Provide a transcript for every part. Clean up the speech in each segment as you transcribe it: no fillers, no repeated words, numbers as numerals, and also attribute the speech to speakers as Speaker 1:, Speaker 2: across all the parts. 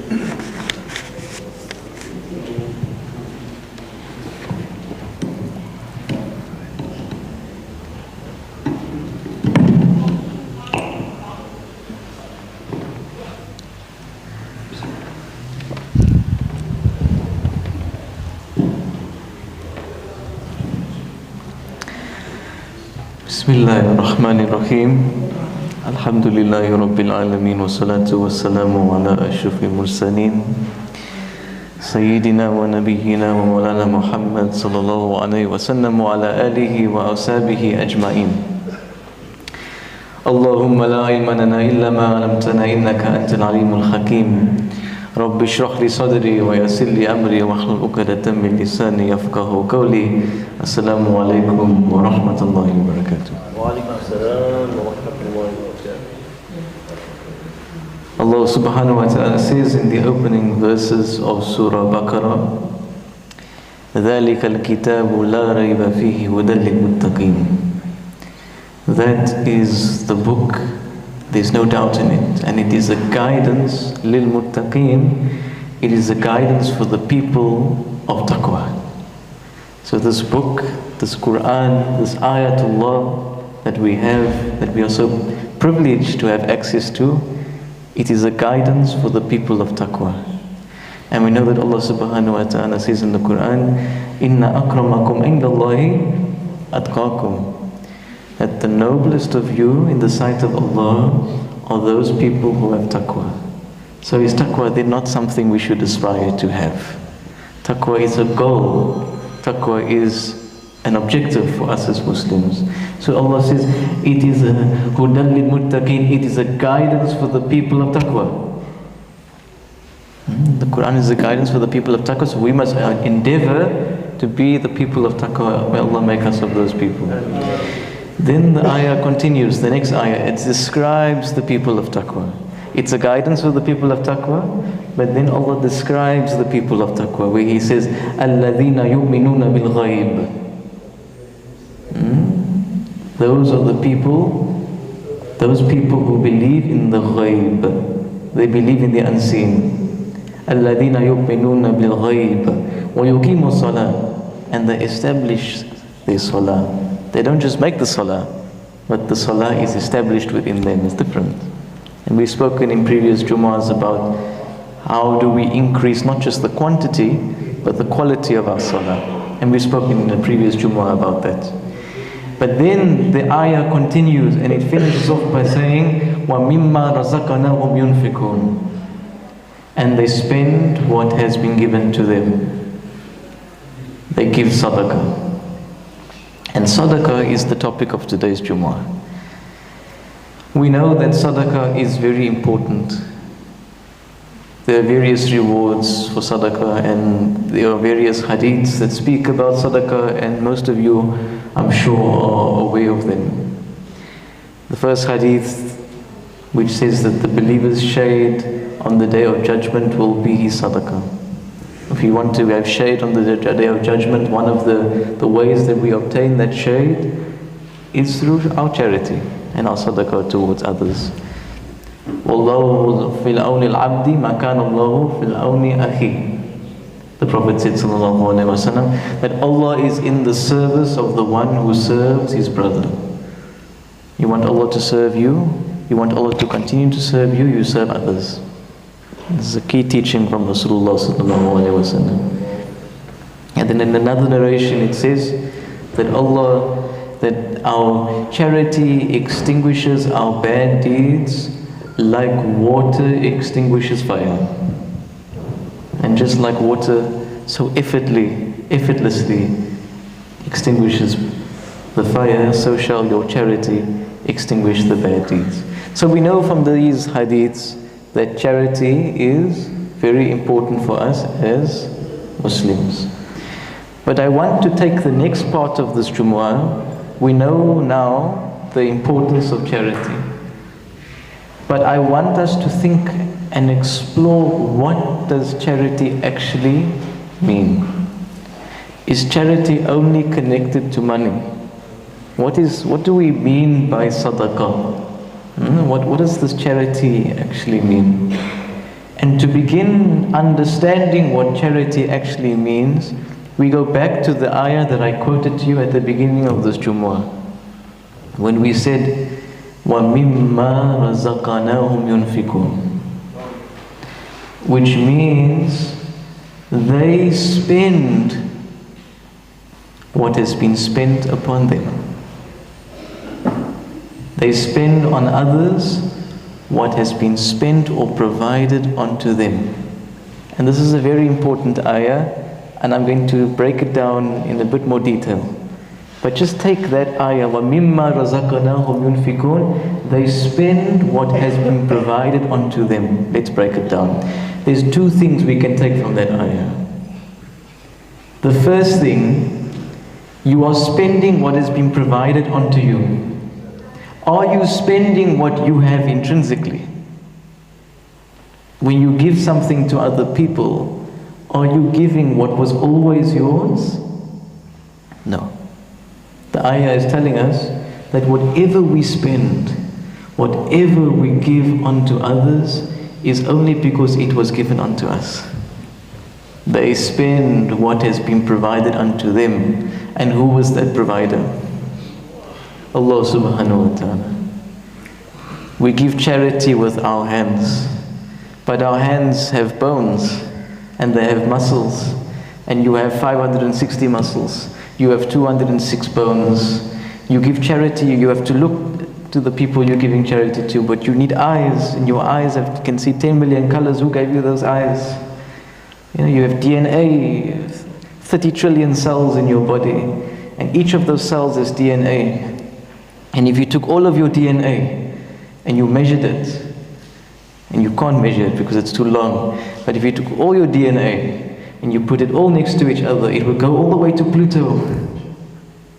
Speaker 1: Bismillahirrahmanirrahim. Alhamdulillahi Rabbil Alamin. Wassalatu wassalamu ala ashrafil mursalin Sayyidina wa nabiyyina wa maulana Muhammad sallallahu alayhi wa sallam wa ala alihi wa ashabihi ajma'in. Allahumma la ilma lana illa ma 'allamtana innaka antal alimul hakim. Rabbi shrah li sadri wa yassir li amri wahlul 'uqdatam min lisani yafqahu qawli. Assalamu alaikum wa rahmatullahi wa barakatuh.
Speaker 2: Wa alaikum assalam wa rahmatullahi wa barakatuh.
Speaker 1: Allah subhanahu wa ta'ala says in the opening verses of Surah Baqarah, ذَلِكَ الْكِتَابُ لَا رَيْبَ فِيهِ هُدًى لِلْمُتَّقِينَ. That is the book, there's no doubt in it, and it is a guidance, لِلْمُتَّقِينَ, it is a guidance for the people of taqwa. So this book, this Quran, this ayatullah that we have, that we are so privileged to have access to, it is a guidance for the people of taqwa. And we know that Allah subhanahu wa ta'ala says in the Quran, Inna akramakum indallahi atqakum. That the noblest of you in the sight of Allah are those people who have taqwa. So is taqwa then not something we should aspire to have? Taqwa is a goal. Taqwa is an objective for us as Muslims. So Allah says, it is a hudan lil muttaqin, it is a guidance for the people of taqwa. The Quran is a guidance for the people of taqwa, so we must endeavor to be the people of taqwa. May Allah make us of those people. Then the ayah continues, the next ayah, it describes the people of taqwa. It's a guidance for the people of taqwa, but then Allah describes the people of taqwa, where He says, الَّذِينَ يُؤْمِنُونَ بِالْغَيْبِ. Those are the people, those people who believe in the ghaib. They believe in the unseen. الَّذِينَ يُؤْمِنُونَ بِالْغَيْبِ وَيُقِيمُوا الصَّلَاةَ. And they establish their salah. They don't just make the salah, but the salah is established within them. It's different. And we've spoken in previous Jumu'ahs about how do we increase not just the quantity, but the quality of our salah. And we've spoken in the previous Jumu'ah about that. But then the ayah continues and it finishes off by saying, وَمِمَّا رَزَقَنَاهُمْ يُنْفِقُونَ. And they spend what has been given to them. They give sadaqah. And sadaqah is the topic of today's Jumu'ah. We know that sadaqah is very important. There are various rewards for sadaqah, and there are various hadiths that speak about sadaqah, and most of you, I'm sure, are aware of them. The first hadith, which says that the believer's shade on the day of judgment will be his sadaqah. If you want to have shade on the day of judgment, one of the ways that we obtain that shade is through our charity and our sadaqah towards others. وَاللَّهُ فِي الْعَوْنِ الْعَبْدِ مَا كَانَ اللَّهُ فِي الْعَوْنِ أَخِيهِ. The Prophet said sallallahu alaihi wasallam that Allah is in the service of the one who serves his brother. You want Allah to serve you, you want Allah to continue to serve you, you serve others. This is a key teaching from Rasulullah sallallahu alaihi wasallam. And then in another narration it says that that our charity extinguishes our bad deeds like water extinguishes fire. And just like water so effortlessly extinguishes the fire, so shall your charity extinguish the bad deeds. So we know from these hadiths that charity is very important for us as Muslims. But I want to take the next part of this Jumu'ah. We know now the importance of charity. But I want us to think and explore, what does charity actually mean? Is charity only connected to money? What do we mean by sadaqah? What does this charity actually mean? And to begin understanding what charity actually means, we go back to the ayah that I quoted to you at the beginning of this Jumu'ah. When we said, وَمِمَّا رَزَقَنَاهُمْ يُنْفِقُونَ, which means they spend what has been spent upon them. They spend on others what has been spent or provided onto them. And this is a very important ayah, and I'm going to break it down in a bit more detail. But just take that ayah, وَمِمَّا رَزَقَنَاهُمْ يُنْفِقُونَ, they spend what has been provided onto them. Let's break it down. There's two things we can take from that ayah. The first thing, you are spending what has been provided onto you. Are you spending what you have intrinsically? When you give something to other people, are you giving what was always yours? No. The ayah is telling us that whatever we spend, whatever we give unto others, is only because it was given unto us. They spend what has been provided unto them. And who was that provider? Allah subhanahu wa ta'ala. We give charity with our hands, but our hands have bones and they have muscles, and you have 560 muscles, you have 206 bones. You give charity, you have to look to the people you're giving charity to, but you need eyes, and your eyes can see 10 million colors. Who gave you those eyes? You have DNA, 30 trillion cells in your body, and each of those cells is DNA. And if you took all of your DNA and you measured it, and you can't measure it because it's too long, but if you took all your DNA and you put it all next to each other, it would go all the way to Pluto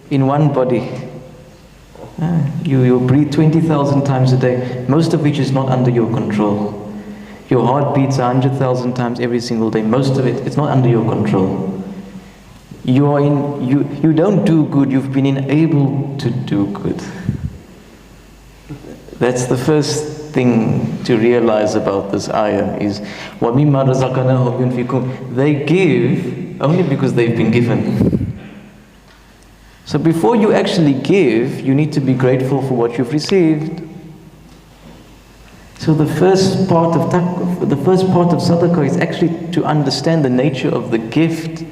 Speaker 1: in one body. You breathe 20,000 times a day, most of which is not under your control. Your heart beats 100,000 times every single day, most of it's not under your control. You don't do good, you've been enabled to do good. That's the first thing to realize about this ayah is وَمِمَّا رَزَقَنَاهُمْ يُنْفِقُونَ. They give only because they've been given. So before you actually give, you need to be grateful for what you've received. So the first part of sadaqah is actually to understand the nature of the gift.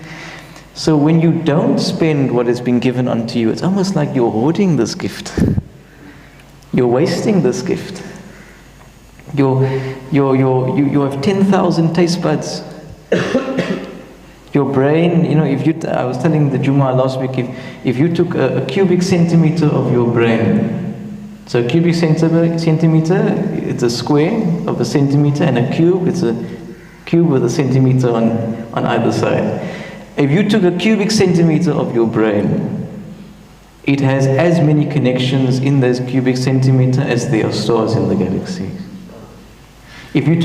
Speaker 1: So when you don't spend what has been given unto you, it's almost like you're hoarding this gift. You're wasting this gift. You have 10,000 taste buds. Your brain, I was telling the Jumu'ah last week, if you took a cubic centimeter of your brain, so a cubic centimeter, it's a square of a centimeter, and a cube, it's a cube with a centimeter on either side. If you took a cubic centimeter of your brain, it has as many connections in those cubic centimeter as there are stars in the galaxy. If you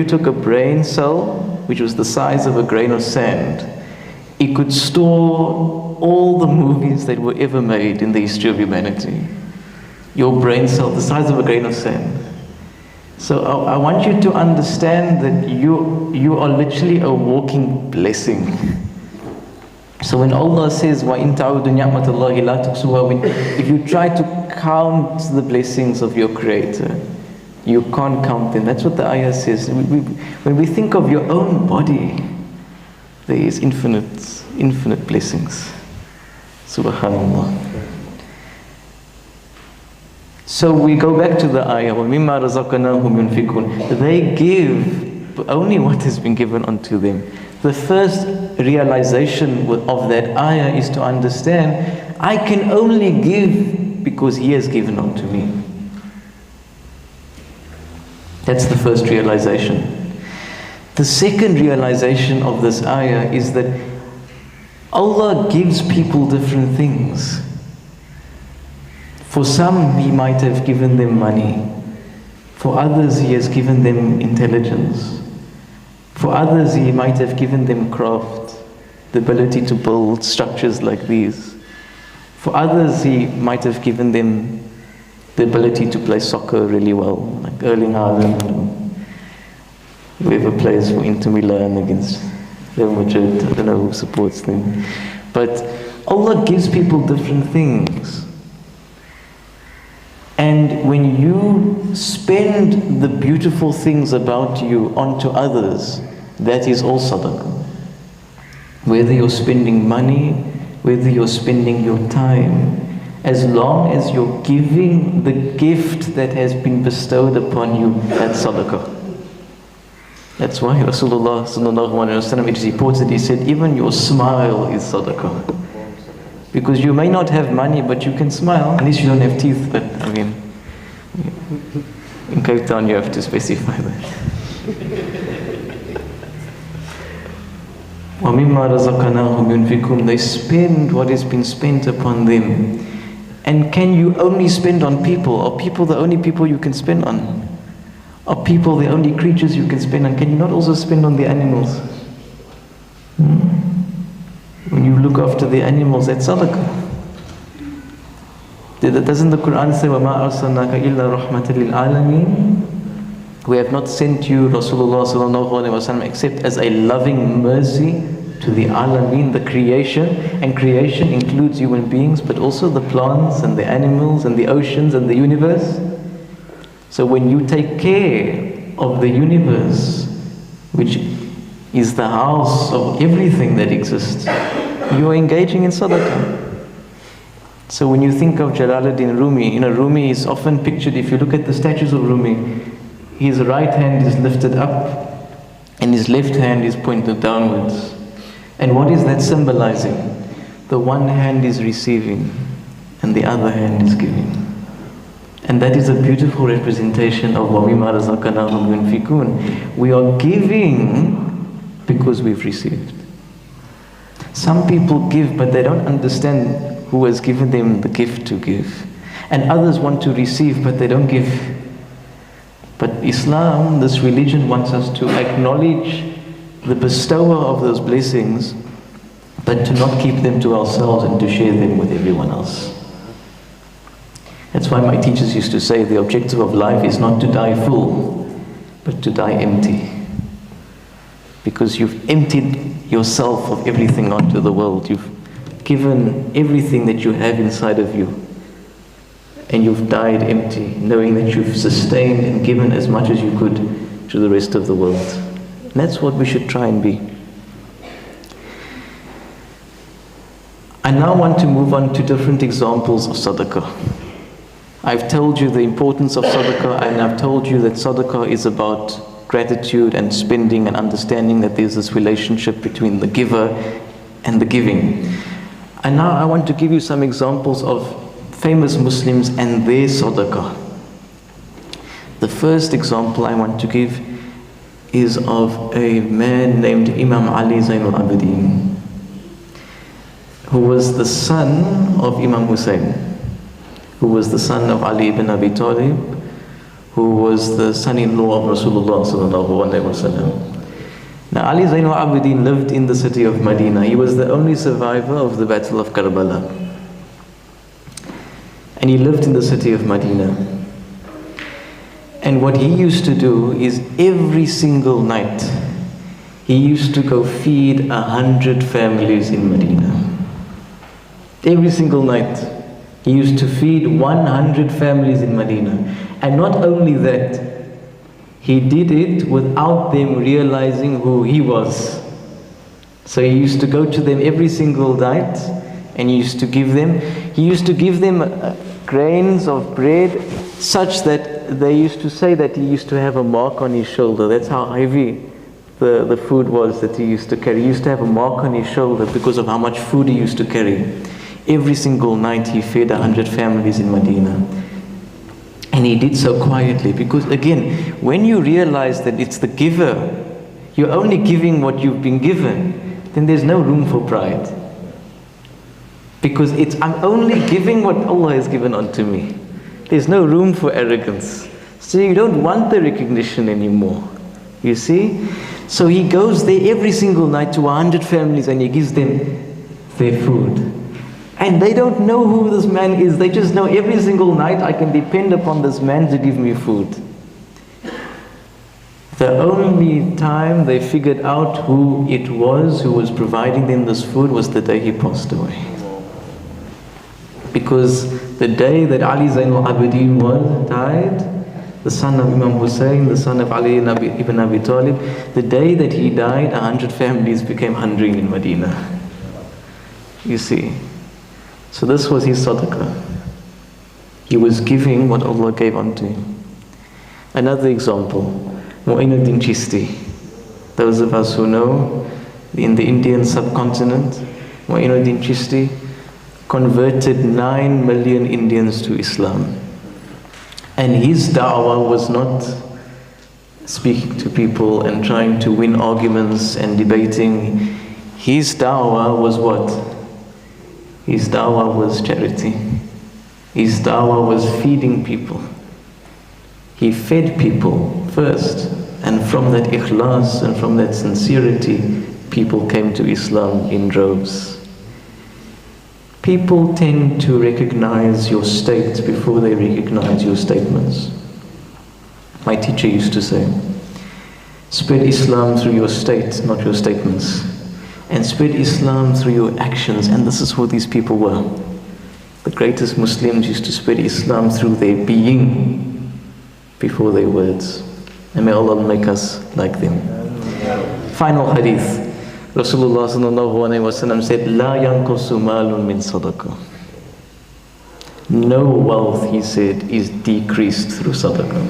Speaker 1: took a brain cell, which was the size of a grain of sand, it could store all the movies that were ever made in the history of humanity. Your brain cell, the size of a grain of sand. So I want you to understand that you are literally a walking blessing. So when Allah says, وَإِن تَعُودُ نِعْمَةَ اللَّهِ لَا تُحْصُوهَا, if you try to count the blessings of your Creator, you can't count them. That's what the ayah says. When we think of your own body, there is infinite blessings. Subhanallah. So we go back to the ayah, وَمِمَّا رَزَقَنَاهُمْ يُنْفِقُونَ. They give only what has been given unto them. The first realization of that ayah is to understand, I can only give because He has given unto me. That's the first realization. The second realization of this ayah is that Allah gives people different things. For some, He might have given them money. For others, He has given them intelligence. For others, He might have given them craft, the ability to build structures like these. For others, He might have given them the ability to play soccer really well, like Erling Haaland. Whoever plays for Inter Milan against Real Madrid, I don't know who supports them. But Allah gives people different things. And when you spend the beautiful things about you onto others, that is all sadaqah. Whether you're spending money, whether you're spending your time, as long as you're giving the gift that has been bestowed upon you, that's sadaqah. That's why Rasulullah sallallahu alaihi wasallam, it is reported, he said, even your smile is sadaqah. Because you may not have money, but you can smile. At least you don't have teeth, but I mean, in Cape Town you have to specify that. وَمِمَّا رَزَقَنَاهُمْ يُنْفِقُونَ. They spend what has been spent upon them. And can you only spend on people? Are people the only people you can spend on? Are people the only creatures you can spend on? Can you not also spend on the animals? When you look after the animals, that's sadaqah. Doesn't the Quran say, وَمَا أَرْسَلْنَاكَ إِلَّا رَحْمَةً لِلْعَالَمِينَ? We have not sent you, Rasulullah sallallahu alaihi wasallam, except as a loving mercy to the alameen, the creation. And creation includes human beings, but also the plants and the animals and the oceans and the universe. So when you take care of the universe, which is the house of everything that exists, you are engaging in sadaqah. So when you think of Jalaluddin Rumi, Rumi is often pictured, if you look at the statues of Rumi, his right hand is lifted up and his left hand is pointed downwards. And what is that symbolizing? The one hand is receiving and the other hand is giving. And that is a beautiful representation of وَمِمَّا رَزَقْنَاهُمْ يُنْفِقُونَ. We are giving because we've received. Some people give, but they don't understand who has given them the gift to give. And others want to receive, but they don't give. But Islam, this religion, wants us to acknowledge the bestower of those blessings, but to not keep them to ourselves and to share them with everyone else. That's why my teachers used to say the objective of life is not to die full, but to die empty. Because you've emptied yourself of everything onto the world. You've given everything that you have inside of you. And you've died empty, knowing that you've sustained and given as much as you could to the rest of the world. And that's what we should try and be. I now want to move on to different examples of sadaqah. I've told you the importance of sadaqah, and I've told you that sadaqah is about gratitude and spending and understanding that there's this relationship between the giver and the giving. And now I want to give you some examples of famous Muslims and their sadaqah. The first example I want to give is of a man named Imam Ali Zainul Abidin, who was the son of Imam Hussein, who was the son of Ali ibn Abi Talib, who was the son-in-law of Rasulullah sallallahu alaihi wasallam. Now Ali Zainul Abidin lived in the city of Madina. He was the only survivor of the Battle of Karbala. And he lived in the city of Madina. And what he used to do is every single night, he used to go feed 100 families in Madina. Every single night, he used to feed 100 families in Madina. And not only that, he did it without them realizing who he was. So he used to go to them every single night and he used to give them, grains of bread such that they used to say that he used to have a mark on his shoulder. That's how heavy the food was that he used to carry. He used to have a mark on his shoulder because of how much food he used to carry. Every single night he fed 100 families in Medina. And he did so quietly because, again, when you realize that it's the giver, you're only giving what you've been given, then there's no room for pride. Because I'm only giving what Allah has given unto me. There's no room for arrogance. So you don't want the recognition anymore. You see? So he goes there every single night to 100 families and he gives them their food. And they don't know who this man is. They just know every single night I can depend upon this man to give me food. The only time they figured out who it was who was providing them this food was the day he passed away. Because the day that Ali Zain al-Abidin died, the son of Imam Hussein, the son of Ali ibn Abi Talib, the day that he died, 100 families became hungry in Madina. You see. So this was his sadaqah. He was giving what Allah gave unto him. Another example, Mu'inuddin Chishti. Those of us who know, in the Indian subcontinent, Mu'inuddin Chishti converted 9 million Indians to Islam. And his da'wah was not speaking to people and trying to win arguments and debating. His da'wah was what? His da'wah was charity. His da'wah was feeding people. He fed people first, and from that ikhlas and from that sincerity, people came to Islam in droves. People tend to recognize your state before they recognize your statements. My teacher used to say, spread Islam through your state, not your statements. And spread Islam through your actions. And this is who these people were. The greatest Muslims used to spread Islam through their being before their words. And may Allah make us like them. Final hadith. Rasulullah sallallahu alayhi wa sallam said, La yanqusu malun min sadaqah. No wealth, he said, is decreased through sadaqah.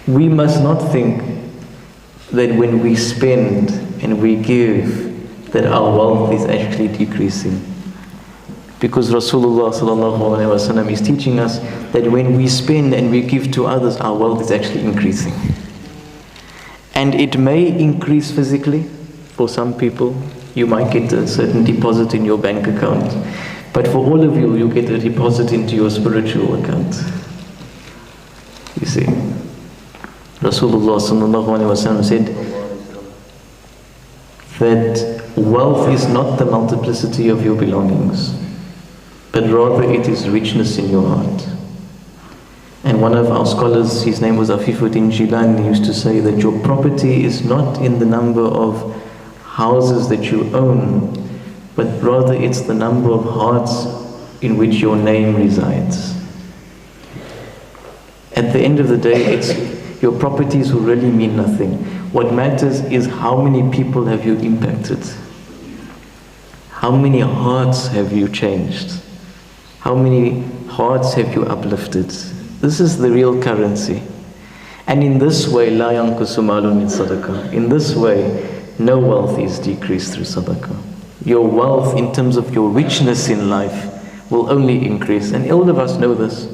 Speaker 1: We must not think that when we spend and we give, that our wealth is actually decreasing. Because Rasulullah sallallahu alayhi wa sallam is teaching us that when we spend and we give to others, our wealth is actually increasing. And it may increase physically. For some people, you might get a certain deposit in your bank account. But for all of you, you get a deposit into your spiritual account. You see. Rasulullah sallallahu alayhi wa sallam said that wealth is not the multiplicity of your belongings, but rather it is richness in your heart. And one of our scholars, his name was Afifuddin Jilani, used to say that your property is not in the number of houses that you own, but rather it's the number of hearts in which your name resides. At the end of the day, it's your properties will really mean nothing. What matters is how many people have you impacted? How many hearts have you changed? How many hearts have you uplifted? This is the real currency. And in this way, la yanqusu malun min sadaqah. In this way, no wealth is decreased through sadaqah. Your wealth in terms of your richness in life will only increase. And all of us know this.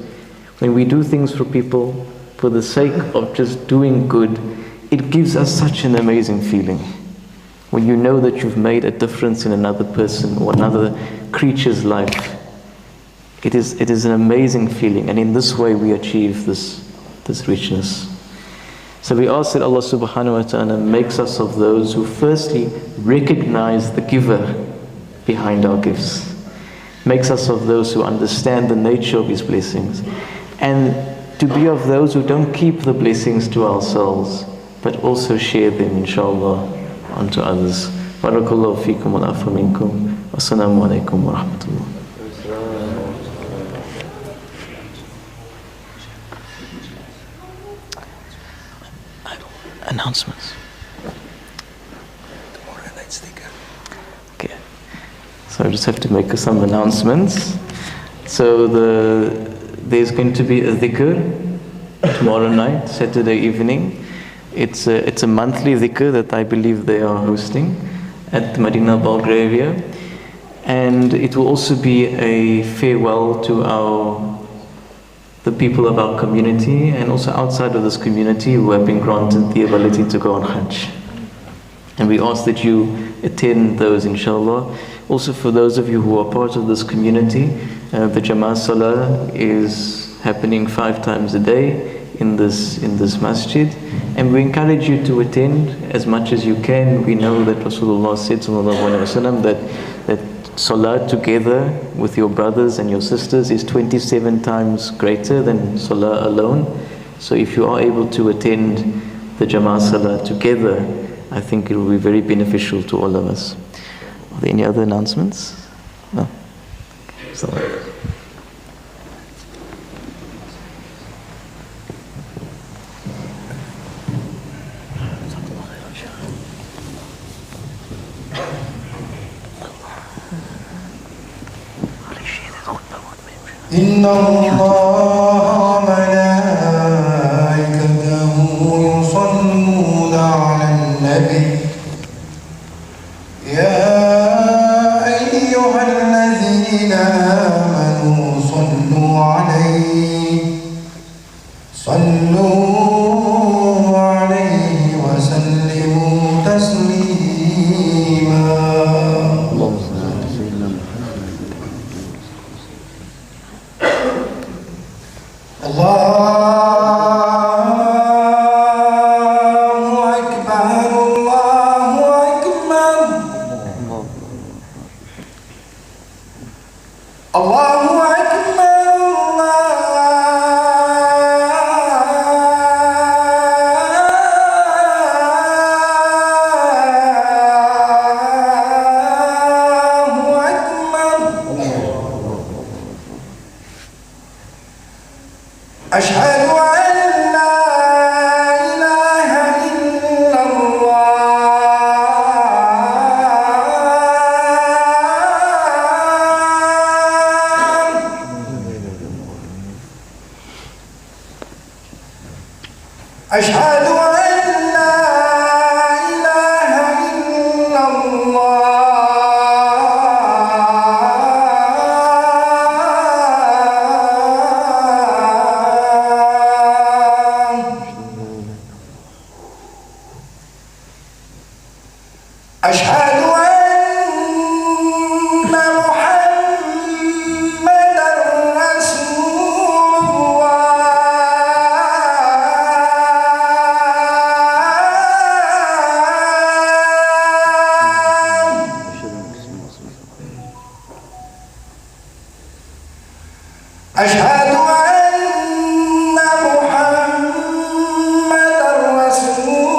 Speaker 1: When we do things for people, for the sake of just doing good, it gives us such an amazing feeling. When you know that you've made a difference in another person or another creature's life, it is an amazing feeling. And in this way we achieve this richness. So we ask that Allah subhanahu wa ta'ala makes us of those who firstly recognize the giver behind our gifts. Makes us of those who understand the nature of His blessings. And to be of those who don't keep the blessings to ourselves, but also share them, inshallah, onto others. Barakallahu feekum wa afa minkum. Wassalamu alaikum wa rahmatullah. Announcements. Okay. So I just have to make some announcements. So there's going to be a dhikr tomorrow night, Saturday evening. It's a monthly dhikr that I believe they are hosting at Madina, Belgravia. And it will also be a farewell to the people of our community and also outside of this community who have been granted the ability to go on Hajj. And we ask that you attend those, inshallah. Also for those of you who are part of this community, the Jama'ah Salah is happening 5 times a day in this masjid. And we encourage you to attend as much as you can. We know that Rasulullah said, sallallahu alaihi wasallam, that Salah together with your brothers and your sisters is 27 times greater than Salah alone. So if you are able to attend the Jama'ah Salah together, I think it will be very beneficial to all of us. Are there any other announcements? No? So,
Speaker 3: إن الله وملائكته يصلون على النبي يا أيها الذين آمنوا صلوا عليه وسلموا تسليما. أشهد أن لا إله إلا الله. أشهد أن لا إله إلا الله. أشهد أن محمدًا رسول الله. أشهد أن محمدًا رسول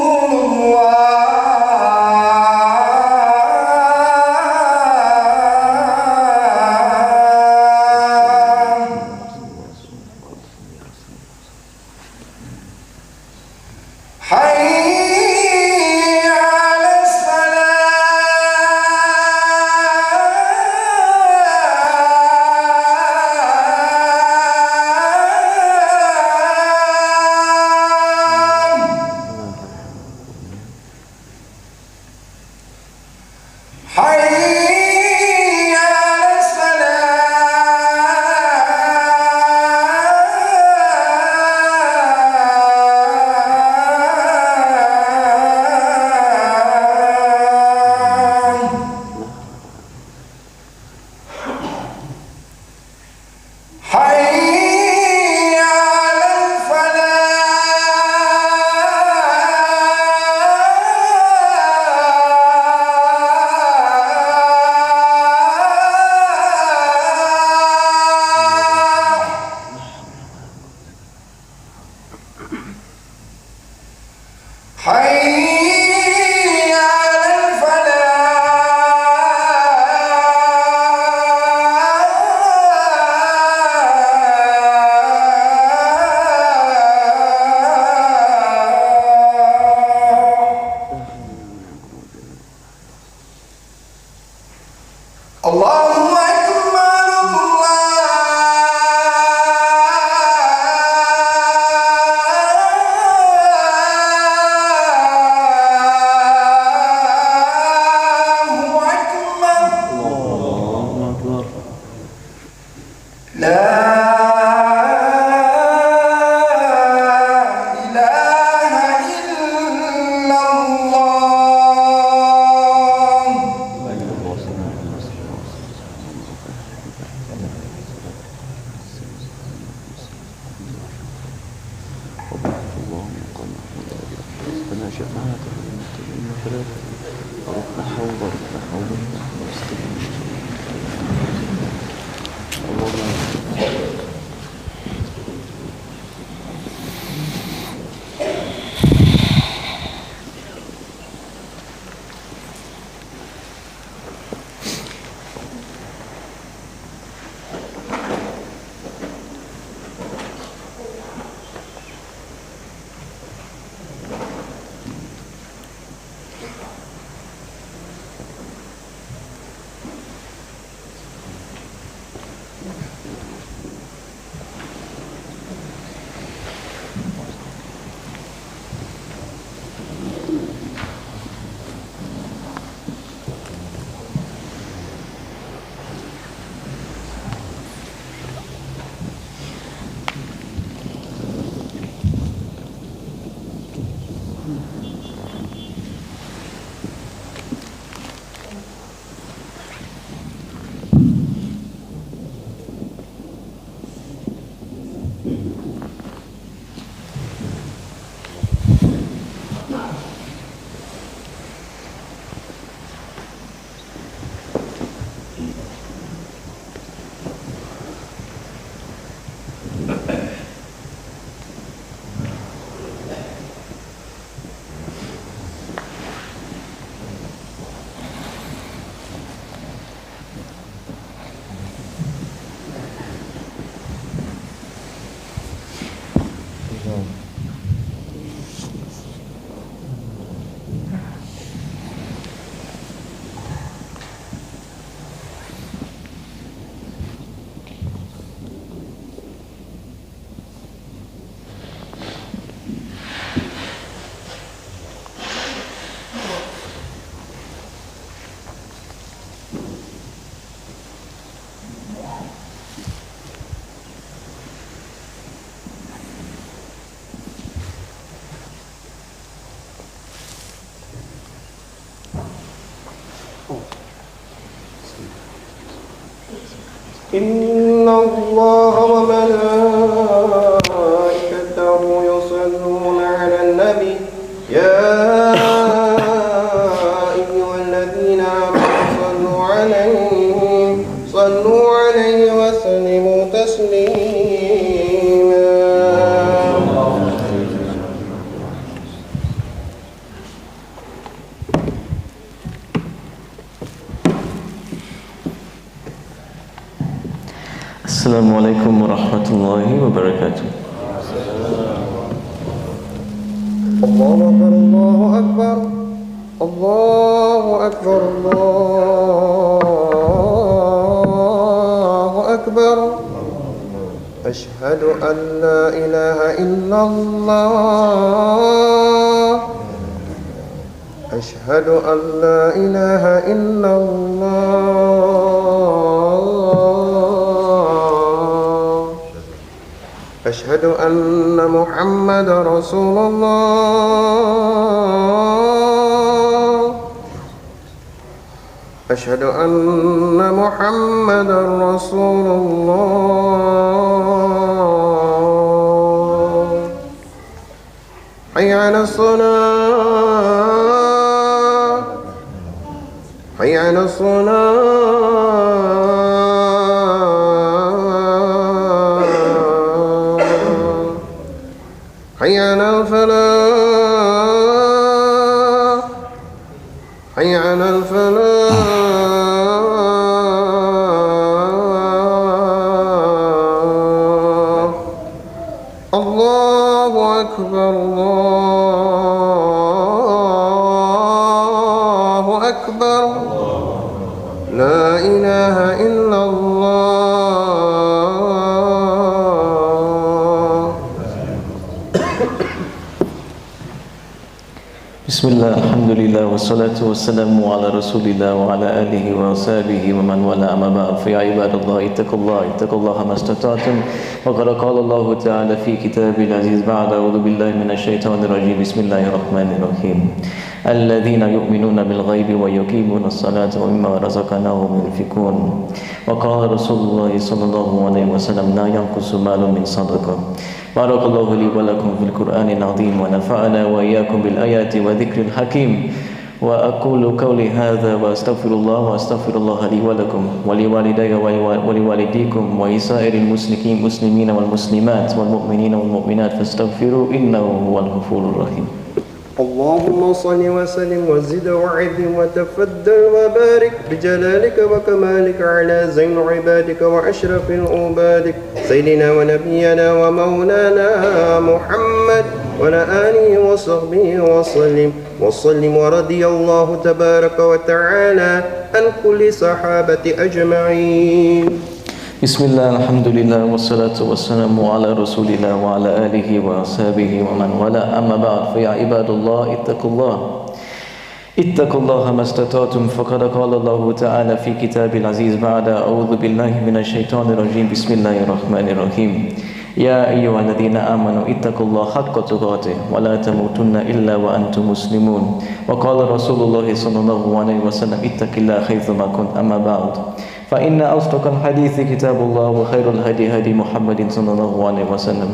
Speaker 3: حي على السلام. حي على حي على الفلاح. حي على الفلاح. الله أكبر الله أكبر. لا إله إلا الله.
Speaker 4: إن الله وملائكته يصلون على النبي يا أيها الذين آمنوا صلوا عليه وسلموا تسليما.
Speaker 1: Assalamualaikum warahmatullahi wabarakatuh.
Speaker 4: الله أكبر الله أكبر الله أكبر الله أكبر أشهد أن لا إله إلا الله أشهد أن لا إله إلا الله أشهد أن محمد رسول الله أشهد أن محمد رسول الله حي على الصلاة حي على الصلاة حي على الفلاح حي على الفلاح الله أكبر الله أكبر لا إله إلا الله.
Speaker 1: Bismillah, alhamdulillah, wassalatu wassalamu ala rasulillah wa ala alihi wa sahbihi wa man wala amma ba'd. Fa ya ibadallah ittaqullaha mastata'tum wa qad qala Allah ta'ala fi kitabil aziz ba'da a'udhu billahi minash shaitanir rajim. Bismillahirrahmanirrahim. Alladhina yu'minuna bil ghaibi wa yuqimuna as-salata wa mimma razaqnahum yunfiqun. Wa qala Rasulullah sallallahu alaihi wasallam la yanqusu malun min sadaqah. Barakallahu li wa lakum fil Qur'anil azim wa nafa'ana wa iyyakum bil ayati wa dhikril hakim. Wa aqulu qawli hadha wa astaghfirullah li wa lakum wa li walidayya wa li walidikum wa isairil muslimina wal muslimat wal mu'minina wal mu'minat fastaghfiru innahu huwal ghafurur rahim.
Speaker 4: اللهم صل وسلم وزد وعظم وتفضل وبارك بجلالك وكمالك على زين عبادك وأشرف عبادك سيدنا ونبينا ومولانا محمد وعلى آله وصحبه وسلم ورضي الله تبارك وتعالى عن كل صحابة أجمعين.
Speaker 1: Bismillah, alhamdulillah, wassalatu wassalamu ala rasulillah wa ala alihi wa ashabihi wa man wala amma ba'd. Fa ya ibadallah ittaqullaha mastata'tum faqad qala Allah ta'ala fi kitabil aziz ba'da a'udhu billahi minash shaitanir rajim. Bismillahirrahmanirrahim. Ya ayyuhalladhina amanu ittaqullaha haqqa tuqatih wa la tamutunna illa wa antum muslimun. Wa qala Rasulullah sallallahu alaihi wasallam ittaqillaha haythuma kunt amma ba'd. فإن أصدق الحديث كتاب الله وخير الهدي هدي محمد صلى الله عليه وسلم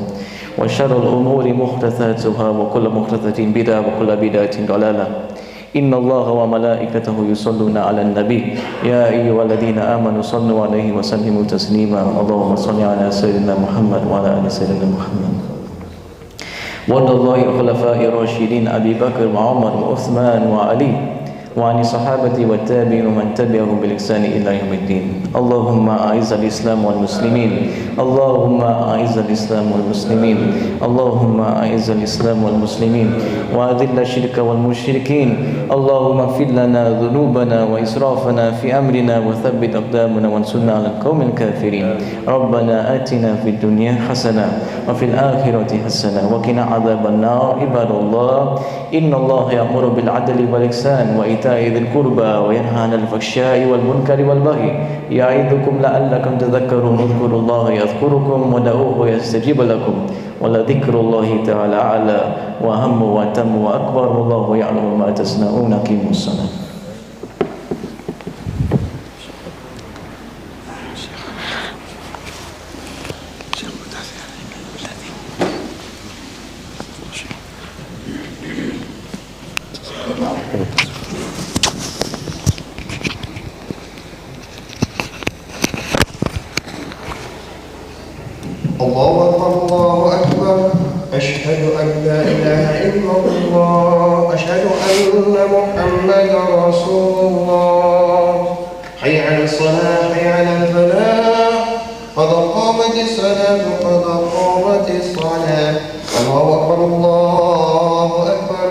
Speaker 1: وشر الأمور محدثاتها وكل محدثة بدعة وكل بدعة ضلالة. إن الله وملائكته يصلون على النبي يا أيها الذين آمنوا صلوا عليه وسلموا تسليما. اللهم صل على سيدنا محمد وعلى آل سيدنا محمد. وارض الله عن الخلفاء الراشدين أبي بكر وعمر وعثمان وعلي وعن الصحابة والتابعين ومن تبعهم بالإحسان إلى يوم الدين. اللهم أعز الإسلام والمسلمين اللهم أعز الإسلام والمسلمين اللهم أعز الإسلام والمسلمين وأذل الشرك والمشركين. اللهم اغفر لنا ذنوبنا وإسرافنا في أمرنا وثبت أقدامنا وانصرنا على القوم الكافرين. ربنا آتنا في الدنيا حسنة وفي الآخرة حسنة وقنا عذاب النار. عباد الله إن الله يأمر بالعدل والإحسان وإيتاء ذي القربى وينهى عن الفحشاء والمنكر والبغي يعظكم لعلكم تذكرون. اذكروا الله يذكركم ودعوه يستجيب لكم ولذكر الله تعالى أعلى وأهم وأتم وأكبر والله يعلم ما تصنعون. أقيموا الصلاة.
Speaker 4: الله أكبر الله أكبر أشهد أن لا إله إلا الله أشهد أن محمدا رسول الله حي على الصلاة حي على الفلاح قد قامت الصلاة قد قامت الصلاة الله أكبر الله أكبر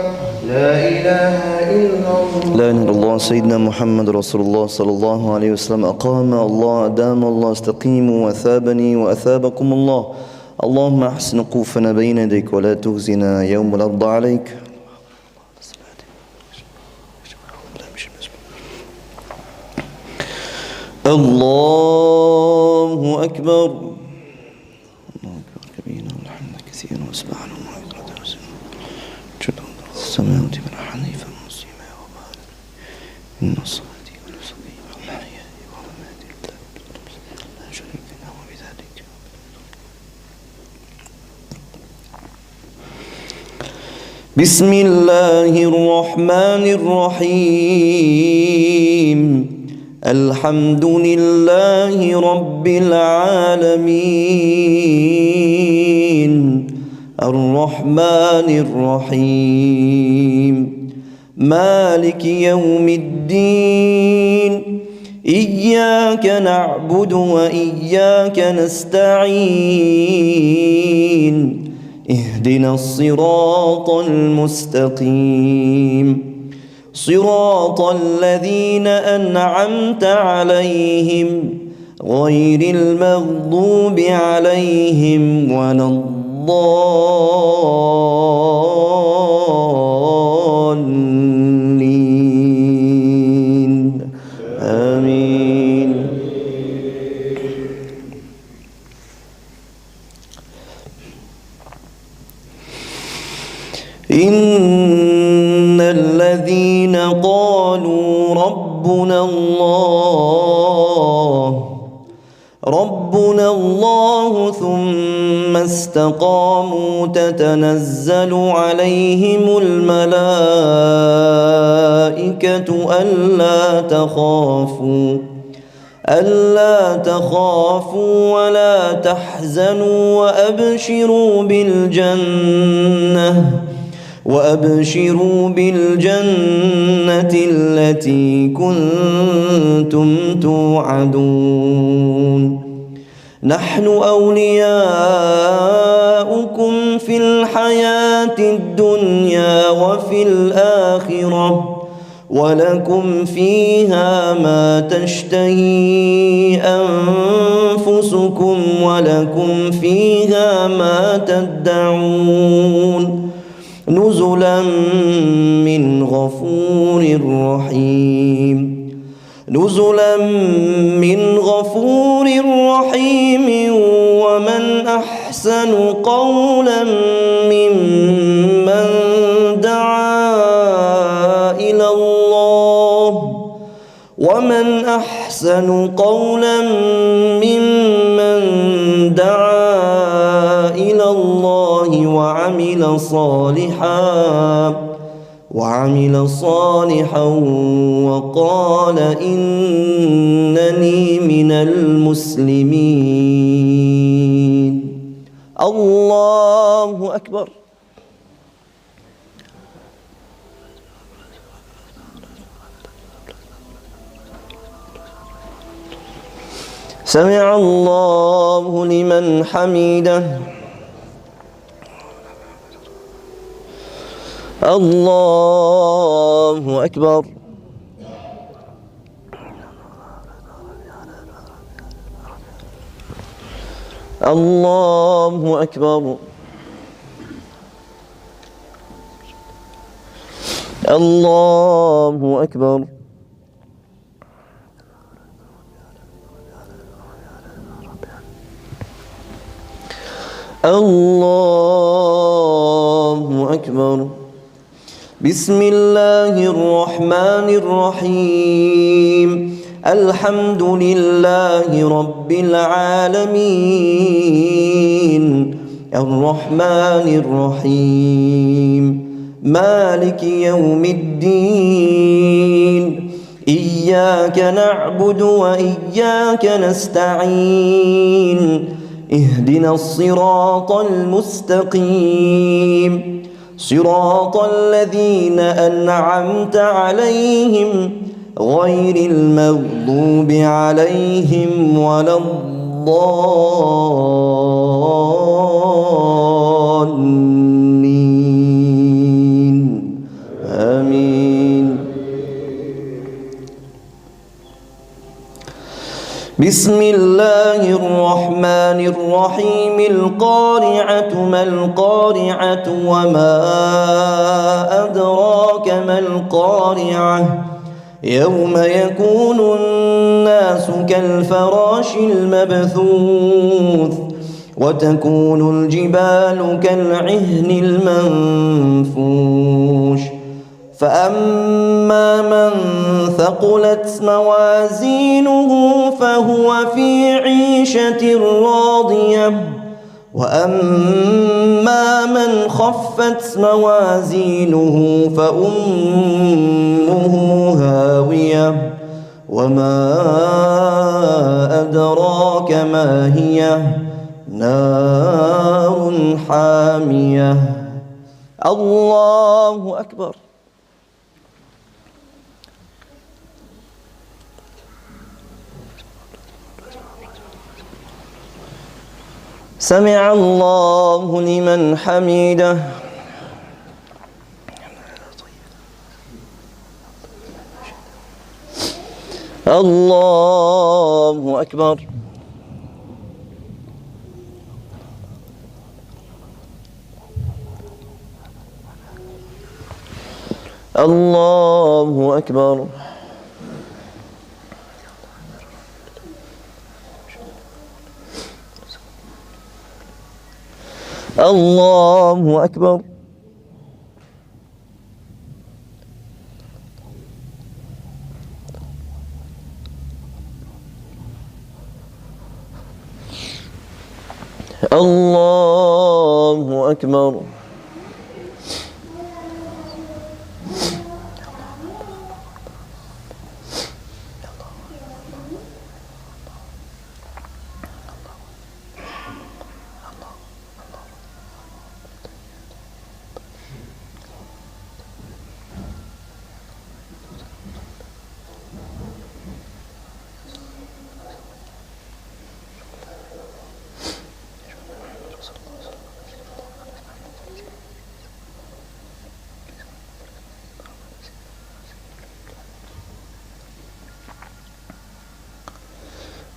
Speaker 4: لا إله إلا الله
Speaker 5: لا إله إلا الله سيدنا محمد رسول الله صلى الله عليه وسلم أقام الله أدام الله استقيموا وأثابني وأثابكم الله اللهم أحسن وقوفنا بين يديك ولا تخزنا يوم الأرض عليك الله أكبر الله أكبر كبيرا والحمد كثيرا وسبحانه السماوات والحنيف المسلمة وبارك إن الصلاة والنسك والمحيا والممات لا شريك له وبذلك بسم الله الرحمن الرحيم الحمد لله رب العالمين الرحمن الرحيم مالك يوم الدين إياك نعبد وإياك نستعين اهدنا الصراط المستقيم صراط الذين أنعمت عليهم غير المغضوب عليهم ولا الضالين آمين إن الذين قالوا ربنا الله ثم استقاموا تتنزل عليهم الملائكة ألا تخافوا ولا تحزنوا وأبشروا بالجنة التي كنتم توعدون نحن أولياؤكم في الحياة الدنيا وفي الآخرة ولكم فيها ما تشتهي أنفسكم ولكم فيها ما تدعون نزلا من غفور رحيم ومن أحسن قولا ممن دعا إلى الله وعمل صالحا وقال إنني من المسلمين الله أكبر سمع الله لمن حمده الله أكبر الله أكبر الله أكبر الله أكبر بسم الله الرحمن الرحيم الحمد لله رب العالمين الرحمن الرحيم مالك يوم الدين إياك نعبد وإياك نستعين اهدنا الصراط المستقيم صراط الذين أنعمت عليهم غير المغضوب عليهم ولا الضالين آمين. بسم الله الرحمن الرحيم. القارعة ما القارعة وما أدراك ما القارعة يوم يكون الناس كالفراش المبثوث وتكون الجبال كالعهن المنفوش فأما من ثقلت موازينه فهو في عيشة راضية وأما من خفت موازينه فأمه هاوية وما أدراك ما هي نار حامية. الله أكبر. سمع الله لمن حمده. الله أكبر. الله أكبر. الله أكبر. الله أكبر.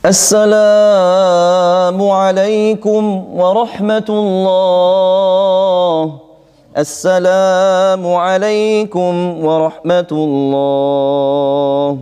Speaker 5: السلام عليكم ورحمة الله. السلام عليكم ورحمة الله.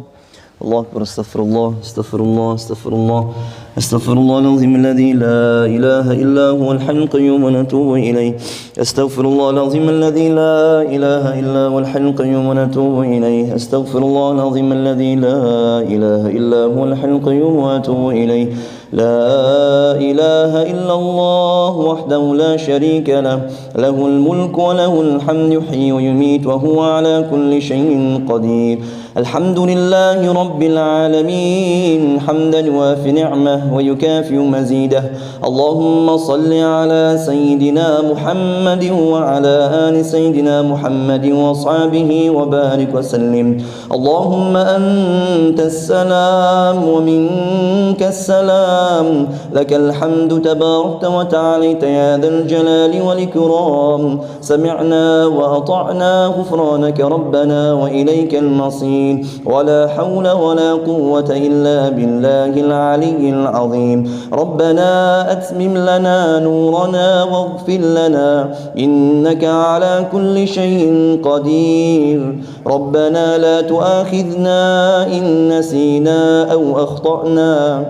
Speaker 5: الله أكبر. استغفر الله استغفر الله استغفر الله استغفر الله العظيم الذي لا إله إلا هو الحي القيوم ونتوب إليه. استغفر الله العظيم الذي لا إله إلا هو الحي القيوم ونتوب إليه. استغفر الله العظيم الذي لا إله إلا هو الحي القيوم ونتوب إليه. لا إله إلا الله وحده لا شريك له له الملك وله الحمد يحيي ويميت وهو على كل شيء قدير. الحمد لله رب العالمين حمدا يوافي نعمه ويكافئ مزيده. اللهم صل على سيدنا محمد وعلى آل سيدنا محمد وأصحابه وبارك وسلم. اللهم أنت السلام ومنك السلام لك الحمد تباركت وتعاليت يا ذا الجلال والإكرام. سمعنا وأطعنا غفرانك ربنا وإليك المصير. ولا حول ولا قوة إلا بالله العلي العظيم. ربنا أتمم لنا نورنا واغفر لنا إنك على كل شيء قدير. ربنا لا تؤاخذنا إن نسينا أو أخطأنا.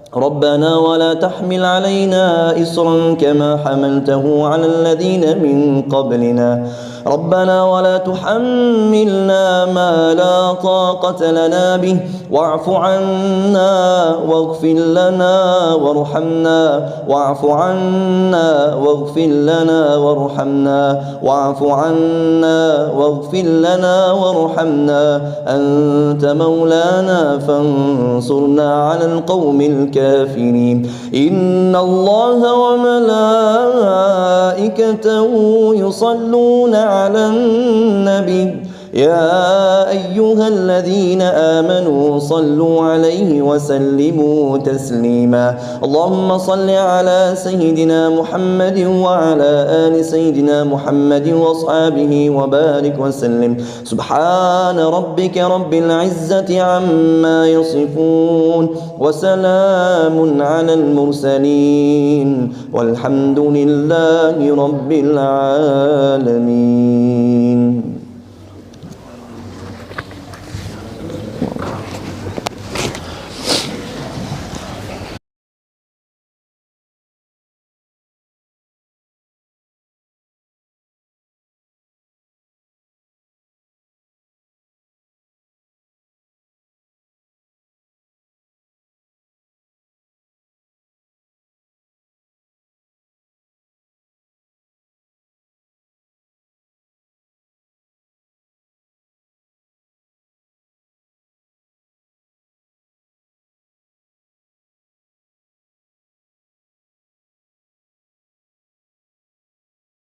Speaker 5: ربنا ولا تحمل علينا إصرا كما حملته على الذين من قبلنا. ربنا ولا تحملنا ما لا طاقة لنا به واعف عنا واغفر لنا وارحمنا واعف عنا واغفر لنا وارحمنا واعف عنا واغفر لنا وارحمنا أنت مولانا فانصرنا على القوم الكافرين إن الله وملائكته يصلون على النبي يا أيها الذين آمنوا صلوا عليه وسلموا تسليما اللهم صل على سيدنا محمد وعلى آل سيدنا محمد وأصحابه وبارك وسلم سبحان ربك رب العزة عما يصفون وسلام على المرسلين والحمد لله رب العالمين.